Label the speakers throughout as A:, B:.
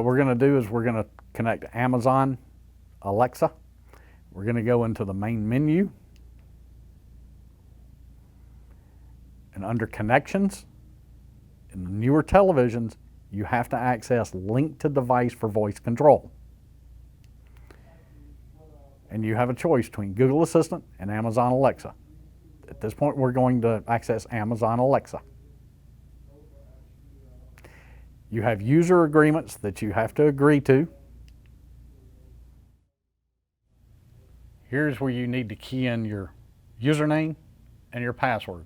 A: we're going to do is we're going to connect Amazon Alexa. We're going to go into the main menu. And under connections, in the newer televisions, you have to access link to device for voice control. And you have a choice between Google Assistant and Amazon Alexa. At this point, we're going to access Amazon Alexa. You have user agreements that you have to agree to. Here's where you need to key in your username and your password.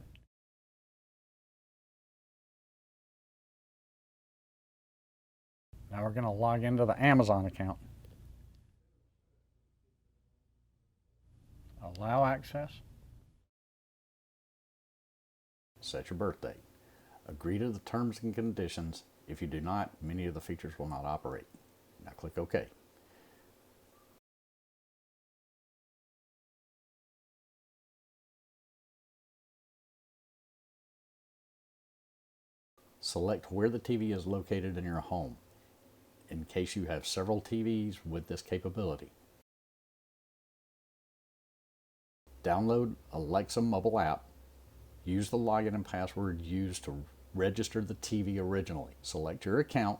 A: Now we're going to log into the Amazon account. Allow access. Set your birth date. Agree to the terms and conditions. If you do not, many of the features will not operate. Now click OK. Select where the TV is located in your home, in case you have several TVs with this capability. Download Alexa mobile app. Use the login and password used to register the TV originally. Select your account.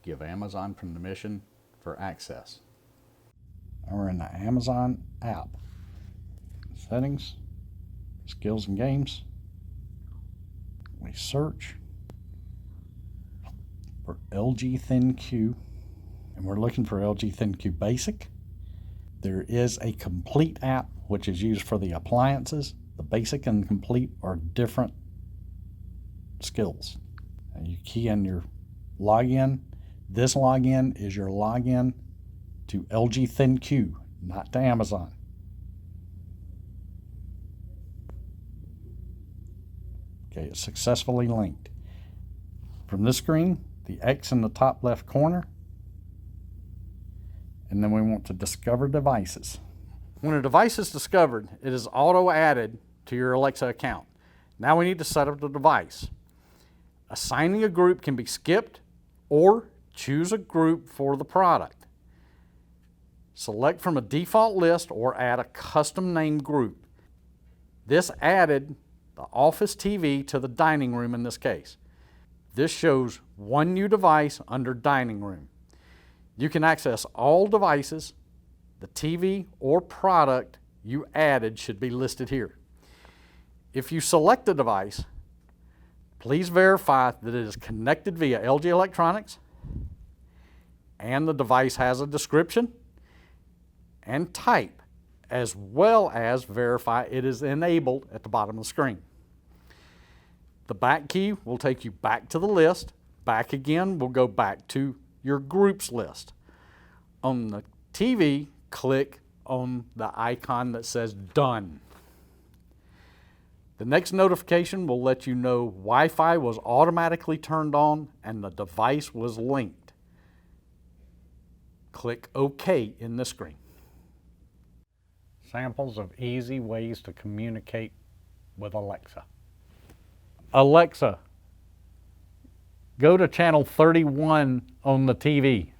A: Give Amazon permission for access. Now we're in the Amazon app. Settings, skills and games. We search for LG ThinQ, and we're looking for LG ThinQ Basic. There is a complete app which is used for the appliances. The basic and complete are different skills. And you key in your login. This login is your login to LG ThinQ, not to Amazon. Okay, it's successfully linked. From this screen, the X in the top left corner, and then we want to discover devices. When a device is discovered, it is auto-added to your Alexa account. Now we need to set up the device. Assigning a group can be skipped or choose a group for the product. Select from a default list or add a custom named group. This added the office TV to the dining room in this case. This shows one new device under dining room. You can access all devices. The TV or product you added should be listed here. If you select a device, please verify that it is connected via LG Electronics and the device has a description and type, as well as verify it is enabled at the bottom of the screen. The back key will take you back to the list. Back again will go back to your groups list. On the TV, click on the icon that says Done. The next notification will let you know Wi-Fi was automatically turned on and the device was linked. Click OK in this screen. Samples of easy ways to communicate with Alexa. Alexa, go to channel 31 on the TV.